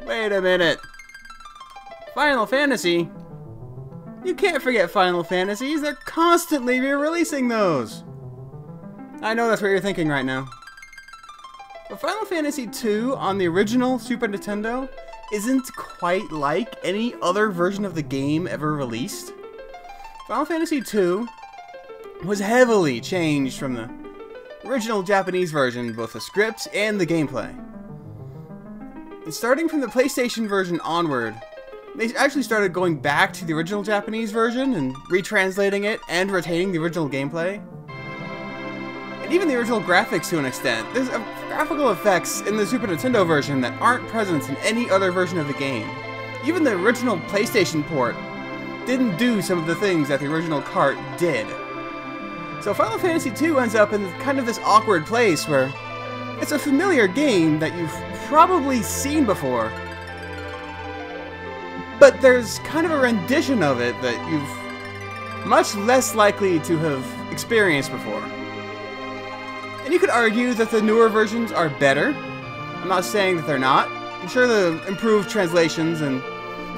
Wait a minute. Final Fantasy? You can't forget Final Fantasies. They're constantly re-releasing those. I know that's what you're thinking right now. But Final Fantasy II on the original Super Nintendo isn't quite like any other version of the game ever released. Final Fantasy II was heavily changed from the original Japanese version, both the script and the gameplay. And starting from the PlayStation version onward, they actually started going back to the original Japanese version and retranslating it and retaining the original gameplay. And even the original graphics to an extent. There's graphical effects in the Super Nintendo version that aren't present in any other version of the game. Even the original PlayStation port didn't do some of the things that the original cart did. So Final Fantasy II ends up in kind of this awkward place where it's a familiar game that you've probably seen before, but there's kind of a rendition of it that you've much less likely to have experienced before. And you could argue that the newer versions are better. I'm not saying that they're not. I'm sure the improved translations and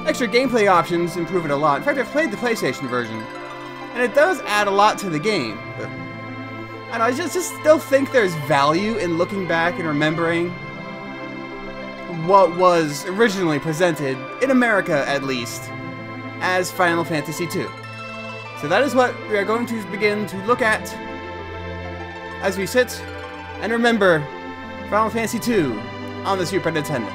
extra gameplay options improve it a lot. In fact, I've played the PlayStation version, and it does add a lot to the game. But I just still think there's value in looking back and remembering what was originally presented, in America at least, as Final Fantasy II. So that is what we are going to begin to look at as we sit and remember Final Fantasy II on the Super Nintendo.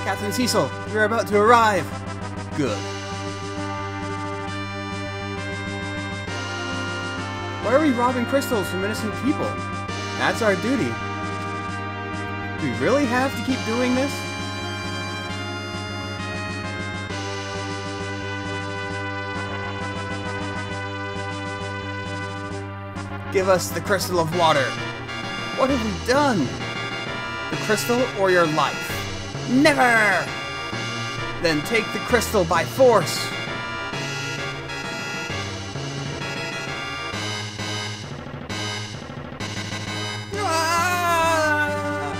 Captain Cecil, you're about to arrive. Good. Why are we robbing crystals from innocent people? That's our duty. Do we really have to keep doing this? Give us the crystal of water. What have we done? The crystal or your life? Never! Then take the crystal by force! Ah!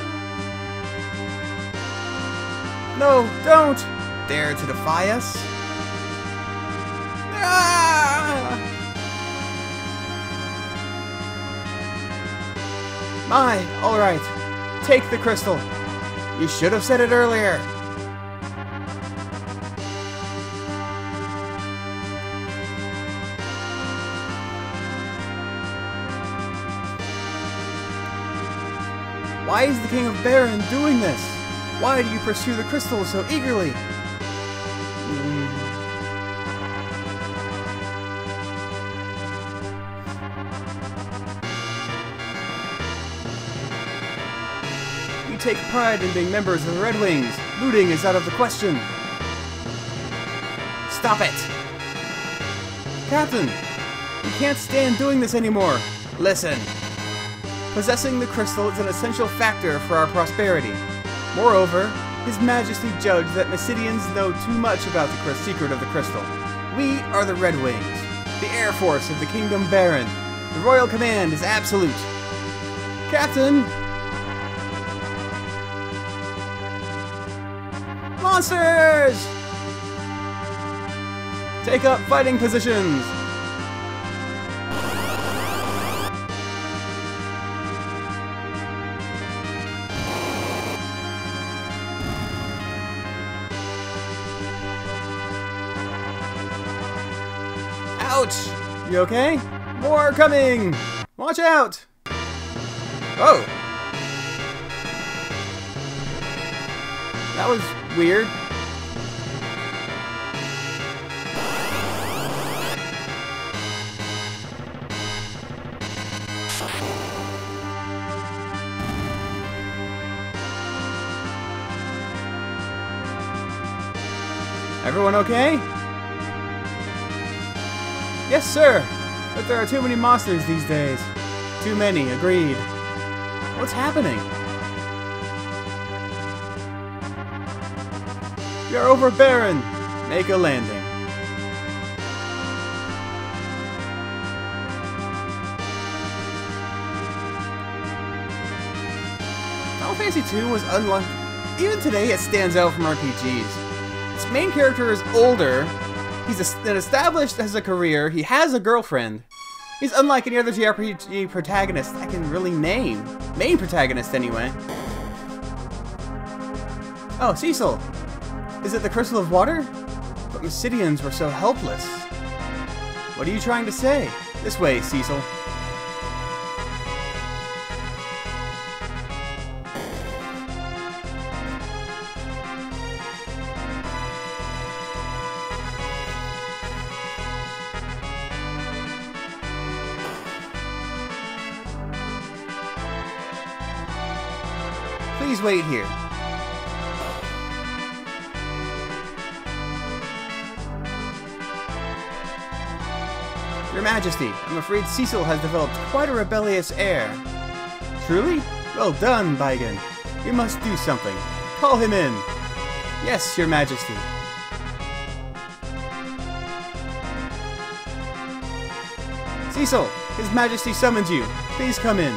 No, don't! Dare to defy us? Ah! My, alright. Take the crystal. You should have said it earlier. Why is the King of Baron doing this? Why do you pursue the crystal so eagerly? Take pride in being members of the Red Wings. Looting is out of the question. Stop it! Captain! We can't stand doing this anymore. Listen. Possessing the crystal is an essential factor for our prosperity. Moreover, His Majesty judged that Mysidians know too much about the secret of the crystal. We are the Red Wings, the Air Force of the Kingdom Baron. The Royal Command is absolute. Captain! Monsters! Take up fighting positions! Ouch! You okay? More coming! Watch out! Oh! That was weird. Everyone okay? Yes, sir. But there are too many monsters these days. Too many, agreed. What's happening? You're overbearing. Make a landing. Final Fantasy II was unlike... Even today, it stands out from RPGs. Its main character is older. He's established as a career. He has a girlfriend. He's unlike any other JRPG protagonist I can really name. Main protagonist, anyway. Oh, Cecil. Is it the Crystal of Water? But Mysidians were so helpless. What are you trying to say? This way, Cecil. Please wait here. Your Majesty, I'm afraid Cecil has developed quite a rebellious air. Truly? Well done, Baigen. We must do something. Call him in. Yes, Your Majesty. Cecil, His Majesty summons you. Please come in.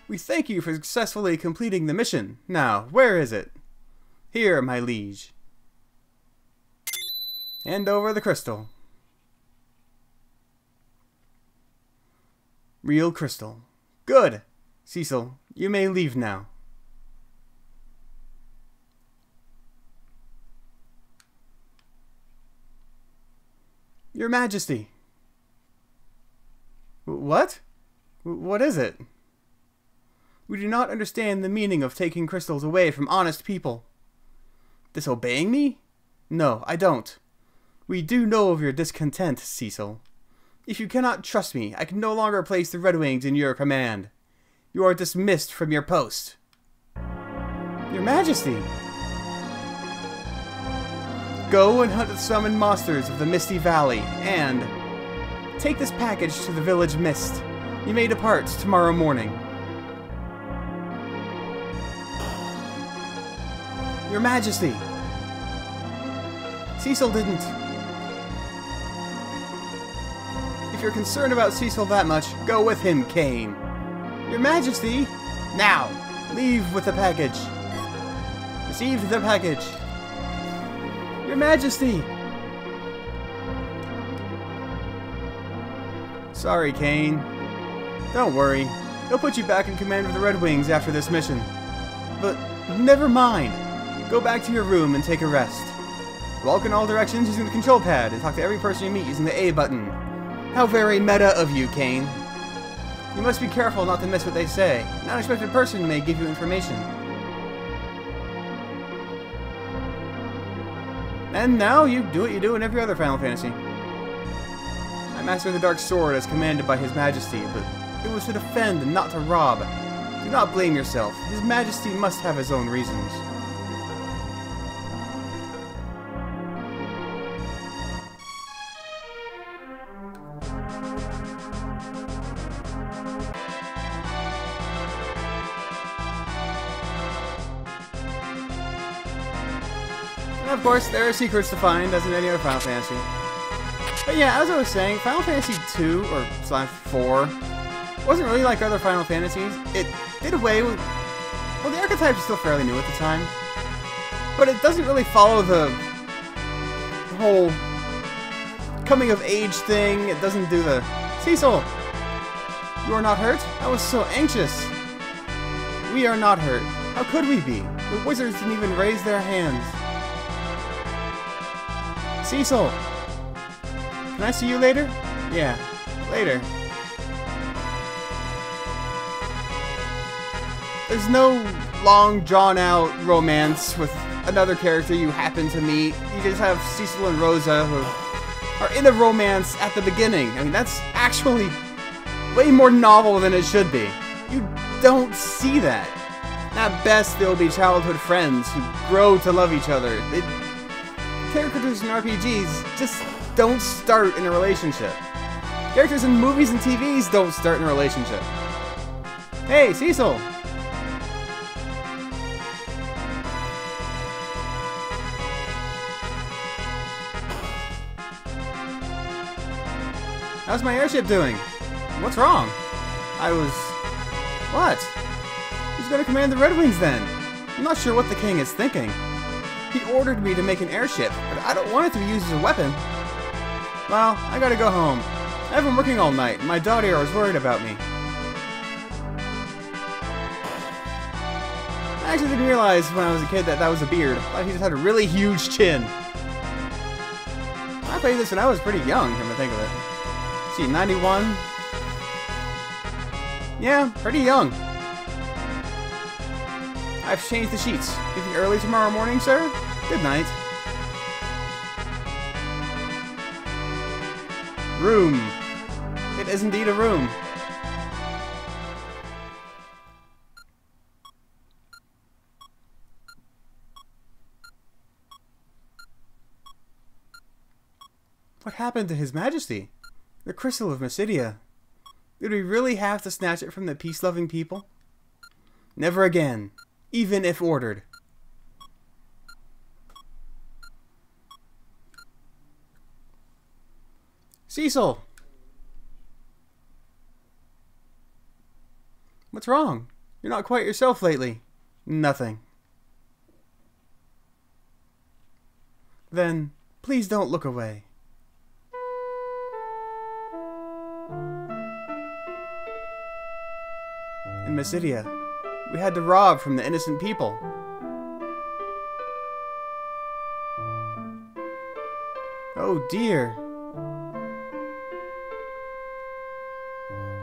We thank you for successfully completing the mission. Now, where is it? Here, my liege. Hand over the crystal. Real crystal. Good. Cecil, you may leave now. Your Majesty. What? What is it? We do not understand the meaning of taking crystals away from honest people. Disobeying me? No, I don't. We do know of your discontent, Cecil. If you cannot trust me, I can no longer place the Red Wings in your command. You are dismissed from your post. Your Majesty! Go and hunt the summoned monsters of the Misty Valley, and take this package to the village Mist. You may depart tomorrow morning. Your Majesty! Cecil didn't... If you're concerned about Cecil that much, go with him, Kane. Your Majesty! Now! Leave with the package. Receive the package. Your Majesty! Sorry, Kane. Don't worry. They'll put you back in command of the Red Wings after this mission. But never mind. Go back to your room and take a rest. Walk in all directions using the control pad and talk to every person you meet using the A button. How very meta of you, Kane. You must be careful not to miss what they say. An unexpected person may give you information. And now you do what you do in every other Final Fantasy. I mastered the Dark Sword as commanded by His Majesty, but it was to defend and not to rob. Do not blame yourself. His Majesty must have his own reasons. And of course, there are secrets to find, as in any other Final Fantasy. But yeah, as I was saying, Final Fantasy 2, or /4, wasn't really like other Final Fantasies. It did away with... Well, the archetype is still fairly new at the time. But it doesn't really follow the whole coming-of-age thing. It doesn't do the... Cecil! You are not hurt? I was so anxious. We are not hurt. How could we be? The wizards didn't even raise their hands. Cecil! Can I see you later? Yeah, later. There's no long, drawn-out romance with another character you happen to meet. You just have Cecil and Rosa who are in a romance at the beginning. I mean, that's actually way more novel than it should be. You don't see that. At best, they'll be childhood friends who grow to love each other. Characters in RPGs just don't start in a relationship. Characters in movies and TVs don't start in a relationship. Hey, Cecil! How's my airship doing? What's wrong? What? Who's gonna command the Red Wings then? I'm not sure what the king is thinking. He ordered me to make an airship, but I don't want it to be used as a weapon. Well, I gotta go home. I've been working all night, and my daughter was worried about me. I actually didn't realize when I was a kid that was a beard. I thought he just had a really huge chin. I played this when I was pretty young, come to think of it. Let's see, 91? Yeah, pretty young. I've changed the sheets. Leaving early tomorrow morning, sir? Good night. Room. It is indeed a room. What happened to His Majesty? The crystal of Mysidia. Did we really have to snatch it from the peace-loving people? Never again, even if ordered. Cecil! What's wrong? You're not quite yourself lately. Nothing. Then, please don't look away. In Mysidia, we had to rob from the innocent people. Oh dear.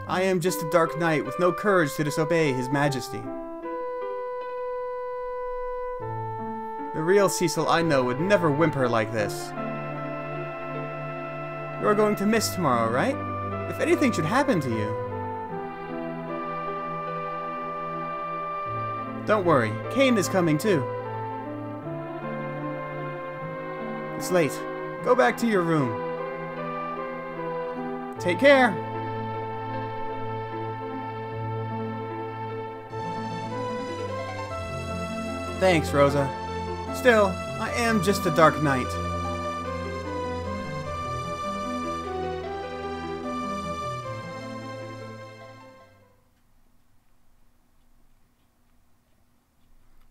I am just a dark knight with no courage to disobey His Majesty. The real Cecil I know would never whimper like this. You are going to miss tomorrow, right? If anything should happen to you. Don't worry, Kane is coming too. It's late. Go back to your room. Take care. Thanks, Rosa. Still, I am just a dark knight.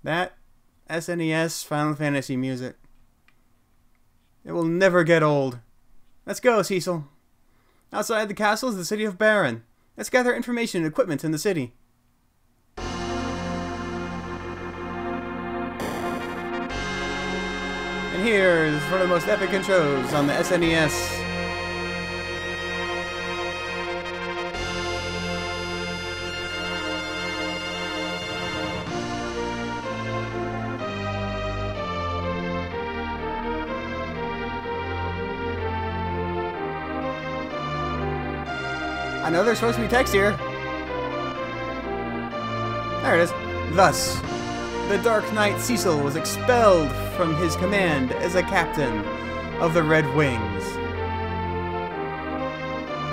That SNES Final Fantasy music. It will never get old. Let's go, Cecil. Outside the castle is the city of Baron. Let's gather information and equipment in the city. And here is one of the most epic intros on the SNES. I know there's supposed to be text here. There it is. Thus, the Dark Knight Cecil was expelled from his command as a captain of the Red Wings.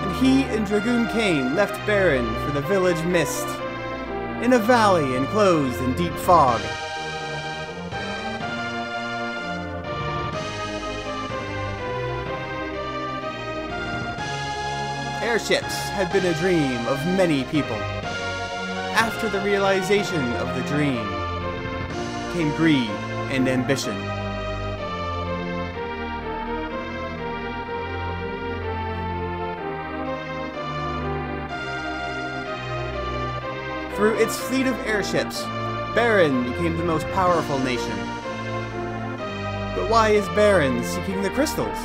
And he and Dragoon Kane left Baron for the village Mist, in a valley enclosed in deep fog. Airships had been a dream of many people. After the realization of the dream came greed and ambition. Through its fleet of airships, Baron became the most powerful nation. But why is Baron seeking the crystals?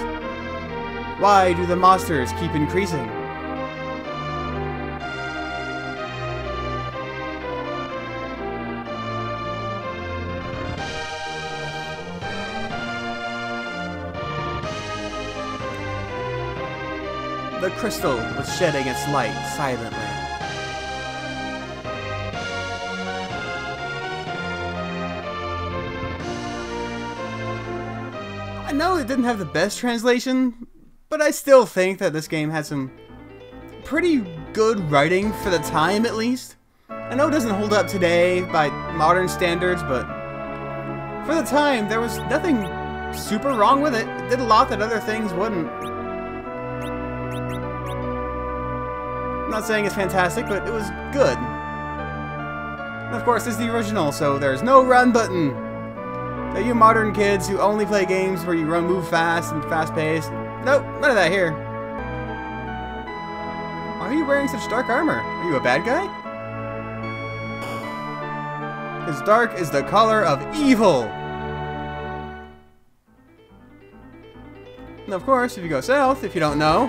Why do the monsters keep increasing? The crystal was shedding its light silently. I know it didn't have the best translation, but I still think that this game had some pretty good writing for the time, at least. I know it doesn't hold up today by modern standards, but for the time, there was nothing super wrong with it. It did a lot that other things wouldn't. I'm not saying it's fantastic, but it was good. And of course, this is the original, so there's no run button. So you modern kids who only play games where you move fast and fast-paced, nope, none of that here. Why are you wearing such dark armor? Are you a bad guy? Because dark is the color of evil. And of course, if you go south, if you don't know,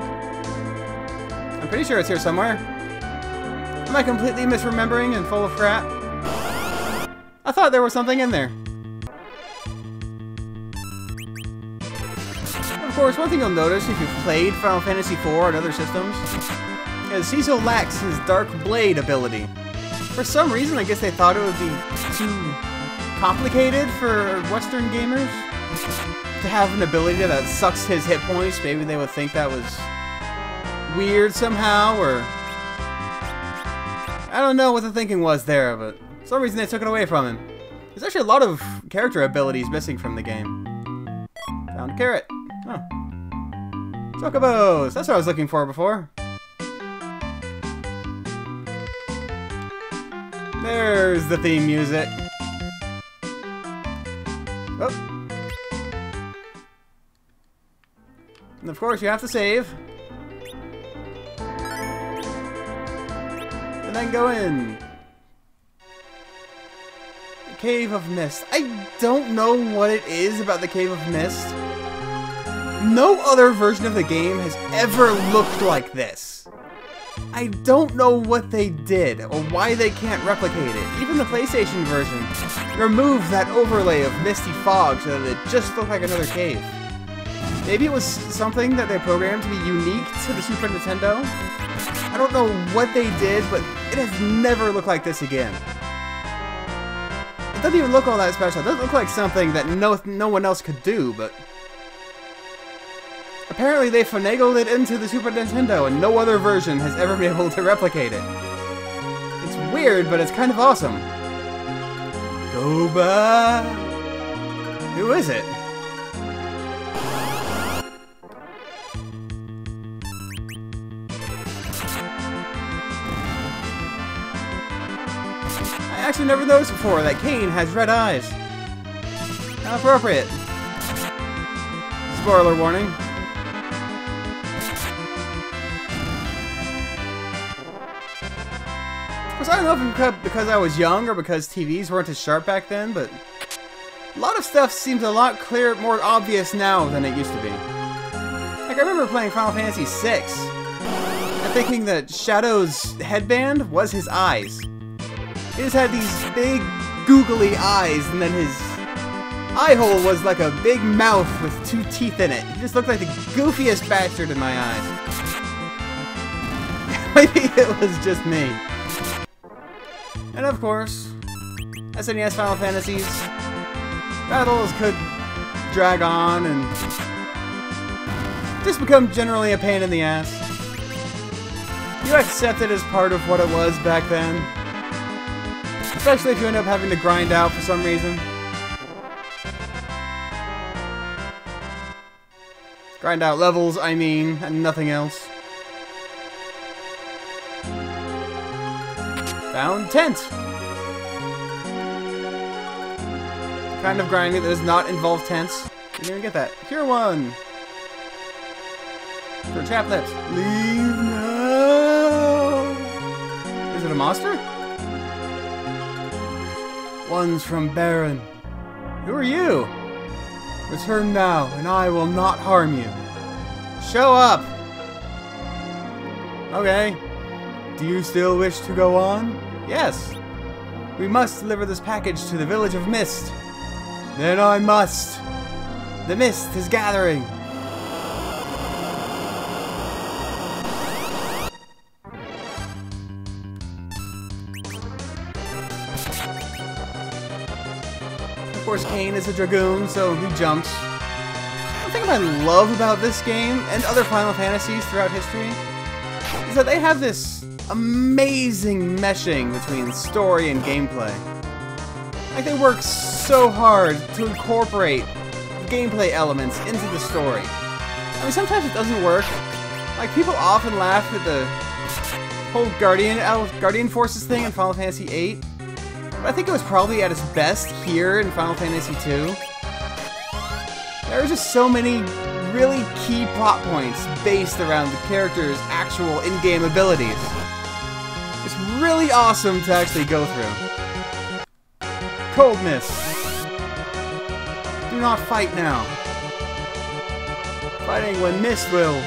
I'm pretty sure it's here somewhere. Am I completely misremembering and full of crap? I thought there was something in there. Of course, one thing you'll notice if you've played Final Fantasy IV on other systems is Cecil lacks his Dark Blade ability. For some reason, I guess they thought it would be too complicated for Western gamers to have an ability that sucks his hit points. Maybe they would think that was weird somehow, or I don't know what the thinking was there, but for some reason they took it away from him. There's actually a lot of character abilities missing from the game. Found a carrot. Oh. Chocobos! That's what I was looking for before. There's the theme music. Oh. And of course you have to save. And then go in. The Cave of Mist. I don't know what it is about the Cave of Mist. No other version of the game has ever looked like this. I don't know what they did, or why they can't replicate it. Even the PlayStation version removed that overlay of misty fog so that it just looked like another cave. Maybe it was something that they programmed to be unique to the Super Nintendo? I don't know what they did, but it has never looked like this again. It doesn't even look all that special. It doesn't look like something that no one else could do, but apparently they finagled it into the Super Nintendo and no other version has ever been able to replicate it. It's weird, but it's kind of awesome. Go back. Who is it? I actually never noticed before that Cain has red eyes. How appropriate. Spoiler warning. I don't know if it's because I was young or because TVs weren't as sharp back then, but a lot of stuff seems a lot clearer, more obvious now than it used to be. Like, I remember playing Final Fantasy VI and thinking that Shadow's headband was his eyes. He just had these big, googly eyes, and then his eye hole was like a big mouth with 2 teeth in it. He just looked like the goofiest bastard in my eyes. Maybe it was just me. And of course, SNES Final Fantasies, battles could drag on and just become generally a pain in the ass. You accept it as part of what it was back then, especially if you end up having to grind out for some reason. Grind out levels, I mean, and nothing else. Found tent! Kind of grinding that does not involve tents. Didn't even get that. Cure one! For chap lips. Leave now! Is it a monster? One's from Baron. Who are you? Return now, and I will not harm you. Show up! Okay. Do you still wish to go on? Yes. We must deliver this package to the village of Mist. Then I must. The mist is gathering. Of course, Cain is a dragoon, so he jumps. thing I love about this game and other Final Fantasies throughout history is that they have this amazing meshing between story and gameplay. Like, they work so hard to incorporate gameplay elements into the story. I mean, sometimes it doesn't work. Like, people often laugh at the whole Guardian Forces thing in Final Fantasy VIII, but I think it was probably at its best here in Final Fantasy II. There are just so many really key plot points based around the character's actual in-game abilities. It's really awesome to actually go through. Coldness. Do not fight now. Fighting when mist will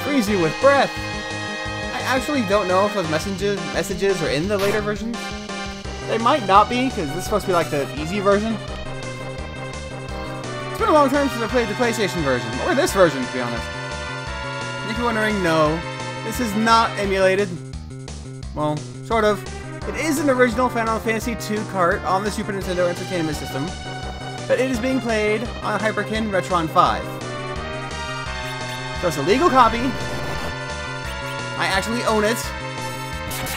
freeze you with breath. I actually don't know if those messages are in the later versions. They might not be, because this is supposed to be like the easy version. It's been a long time since I played the PlayStation version, or this version, to be honest. And if you're wondering, no, this is not emulated. Well, sort of. It is an original Final Fantasy II cart on the Super Nintendo Entertainment System, but it is being played on Hyperkin Retron 5. So it's a legal copy. I actually own it.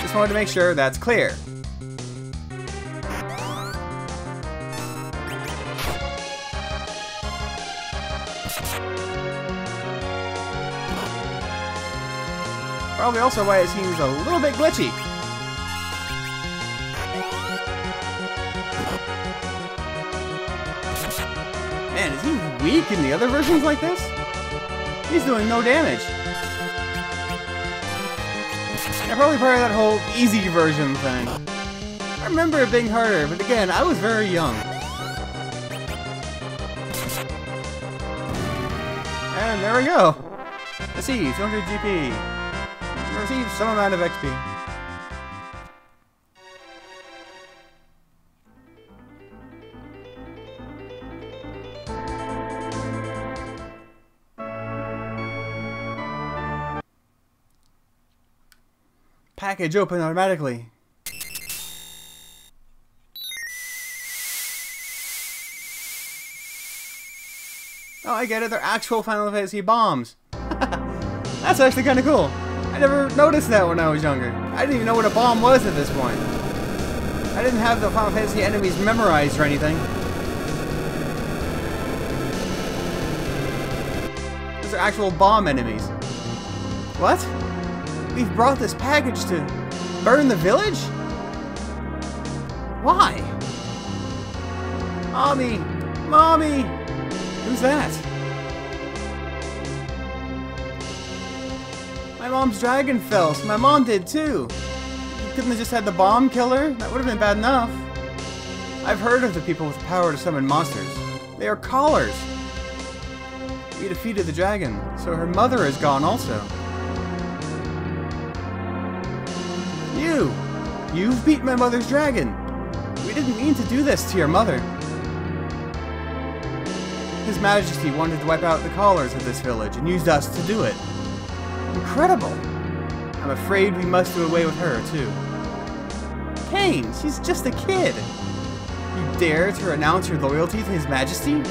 Just wanted to make sure that's clear. Probably also why it seems a little bit glitchy. Man, is he weak in the other versions like this? He's doing no damage. Yeah, probably part of that whole easy version thing. I remember it being harder, but again, I was very young. And there we go. Let's see, 200 GP. Receive some amount of XP. Package open automatically. Oh, I get it. They're actual Final Fantasy bombs. That's actually kind of cool. I never noticed that when I was younger. I didn't even know what a bomb was at this point. I didn't have the Final Fantasy enemies memorized or anything. Those are actual bomb enemies. What? We've brought this package to burn the village? Why? Mommy! Mommy! Who's that? My mom's dragon fell, so my mom did too. You couldn't have just had the bomb kill her? That would have been bad enough. I've heard of the people with power to summon monsters. They are callers. We defeated the dragon, so her mother is gone also. You've beat my mother's dragon. We didn't mean to do this to your mother. His Majesty wanted to wipe out the callers of this village and used us to do it. Incredible! I'm afraid we must do away with her, too. Kane, she's just a kid! You dare to renounce your loyalty to His Majesty?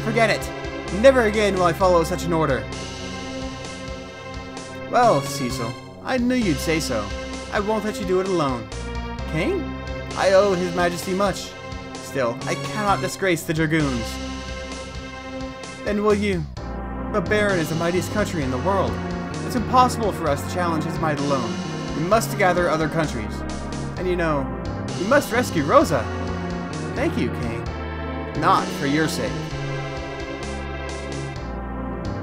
Forget it! Never again will I follow such an order. Well, Cecil, I knew you'd say so. I won't let you do it alone. Kane? I owe His Majesty much. Still, I cannot disgrace the Dragoons. Then will you? The Baron is the mightiest country in the world. It's impossible for us to challenge his might alone. We must gather other countries. And you know, we must rescue Rosa. Thank you, Kane. Not for your sake.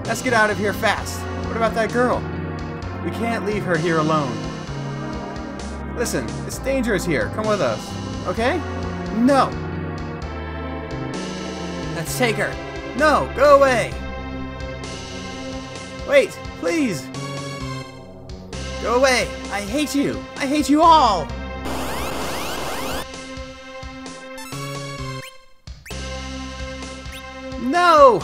Let's get out of here fast. What about that girl? We can't leave her here alone. Listen, it's dangerous here. Come with us. Okay? No. Let's take her. No, go away. Wait, please. Go away. I hate you. I hate you all. No.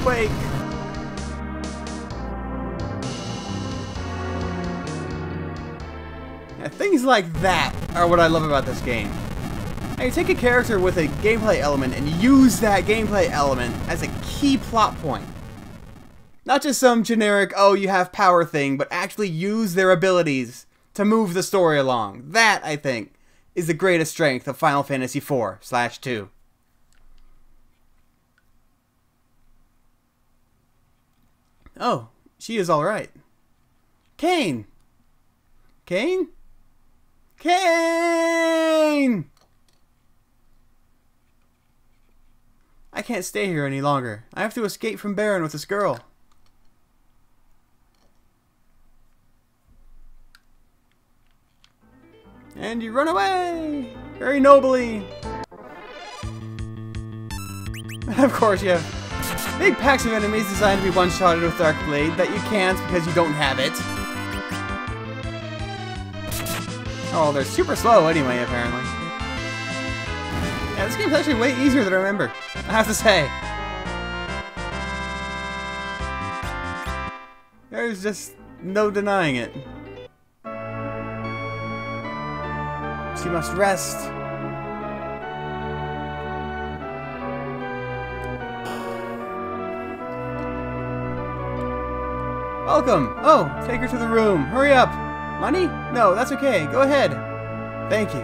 Quake. Things like that are what I love about this game. Now, you take a character with a gameplay element and use that gameplay element as a key plot point. Not just some generic, oh, you have power thing, but actually use their abilities to move the story along. That, I think, is the greatest strength of Final Fantasy IV/2. Oh, she is alright. Kane! Kane? Kane! I can't stay here any longer. I have to escape from Baron with this girl. And you run away! Very nobly! Of course, you have big packs of enemies designed to be one-shotted with Dark Blade that you can't because you don't have it. Oh, they're super slow anyway, apparently. Yeah, this game's actually way easier than I remember, I have to say. There's just no denying it. She must rest. Welcome! Oh, take her to the room. Hurry up! Money? No, that's okay. Go ahead. Thank you.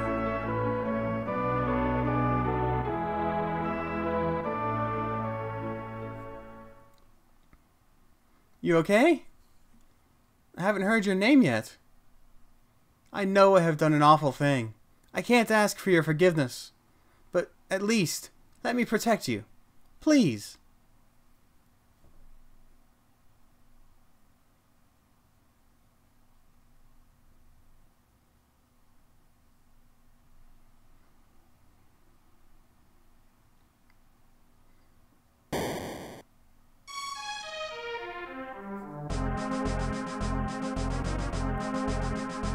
You okay? I haven't heard your name yet. I know I have done an awful thing. I can't ask for your forgiveness. But at least, let me protect you. Please.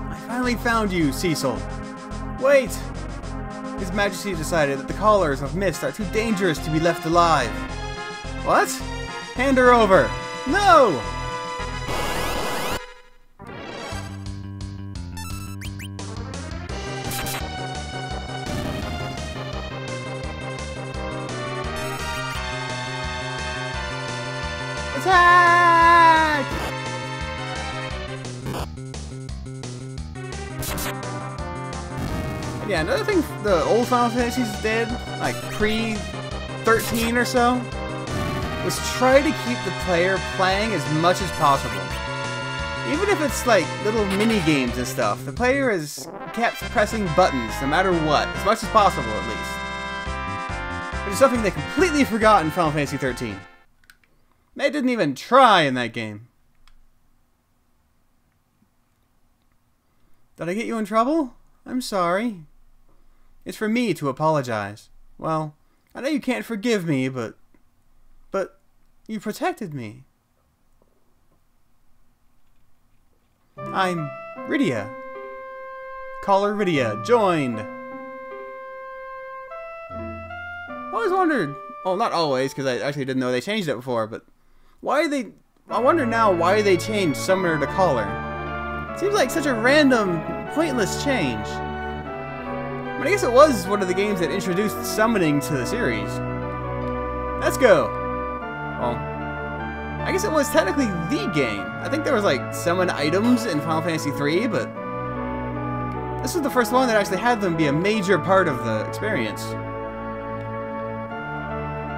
I finally found you, Cecil. Wait! His Majesty decided that the Callers of Mist are too dangerous to be left alive. What? Hand her over! No! Attack! Yeah, another thing the old Final Fantasies did, like pre-13 or so, was try to keep the player playing as much as possible. Even if it's like little mini-games and stuff, the player is kept pressing buttons no matter what, as much as possible at least. Which is something they completely forgot in Final Fantasy 13. They didn't even try in that game. Did I get you in trouble? I'm sorry. It's for me to apologize. Well, I know you can't forgive me, but you protected me. I'm Rydia. Caller Rydia, joined. I always wondered, well, not always, because I actually didn't know they changed it before, but I wonder now why they changed Summoner to Caller. Seems like such a random, pointless change. I guess it was one of the games that introduced summoning to the series. Let's go! Well, I guess it was technically the game. I think there was like summon items in Final Fantasy III, but this was the first one that actually had them be a major part of the experience.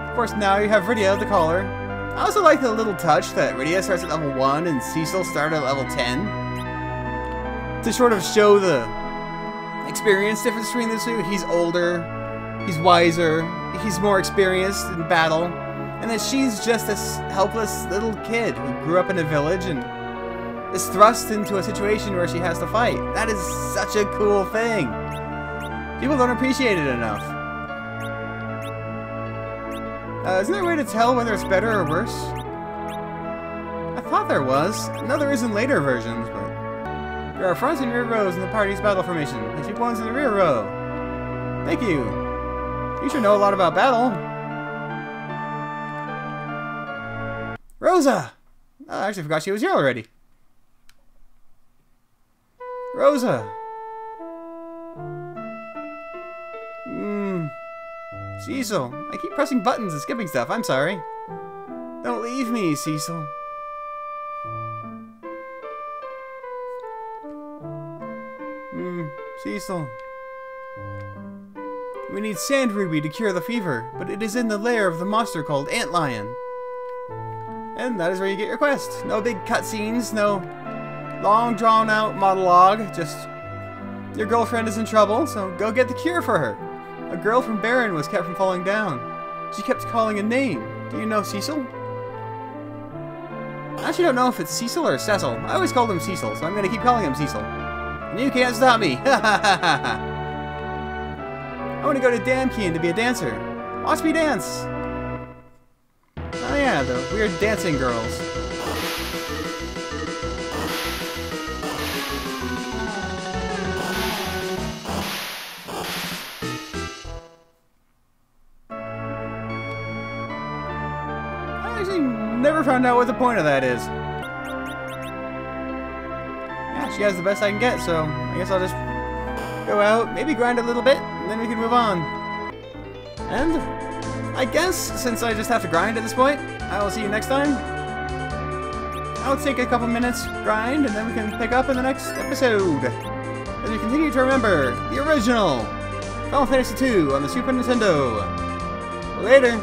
Of course, now you have Rydia, the Caller. I also like the little touch that Rydia starts at level 1 and Cecil started at level 10. To sort of show the experience difference between the two. He's older, he's wiser, he's more experienced in battle, and then she's just this helpless little kid who grew up in a village and is thrust into a situation where she has to fight. That is such a cool thing. People don't appreciate it enough. Isn't there a way to tell whether it's better or worse? I thought there was. No, there is in later versions, but there are front and rear rows in the party's battle formation. Place your pawns in the rear row. Thank you. You should know a lot about battle. Rosa! Oh, I actually forgot she was here already. Rosa, Cecil, I keep pressing buttons and skipping stuff. I'm sorry. Don't leave me, Cecil. Cecil. We need sand ruby to cure the fever, but it is in the lair of the monster called Antlion. And that is where you get your quest. No big cutscenes, no long drawn out monologue, just your girlfriend is in trouble, so go get the cure for her. A girl from Baron was kept from falling down. She kept calling a name. Do you know Cecil? I actually don't know if it's Cecil or Cecil. I always called him Cecil, so I'm going to keep calling him Cecil. And you can't stop me! I want to go to Damkeen to be a dancer. Watch me dance! Oh yeah, the weird dancing girls. I actually never found out what the point of that is. Yeah, she has the best I can get, so I guess I'll just go out, maybe grind a little bit, and then we can move on. And I guess, since I just have to grind at this point, I will see you next time. I'll take a couple minutes, grind, and then we can pick up in the next episode. As we continue to remember the original Final Fantasy II on the Super Nintendo. Later!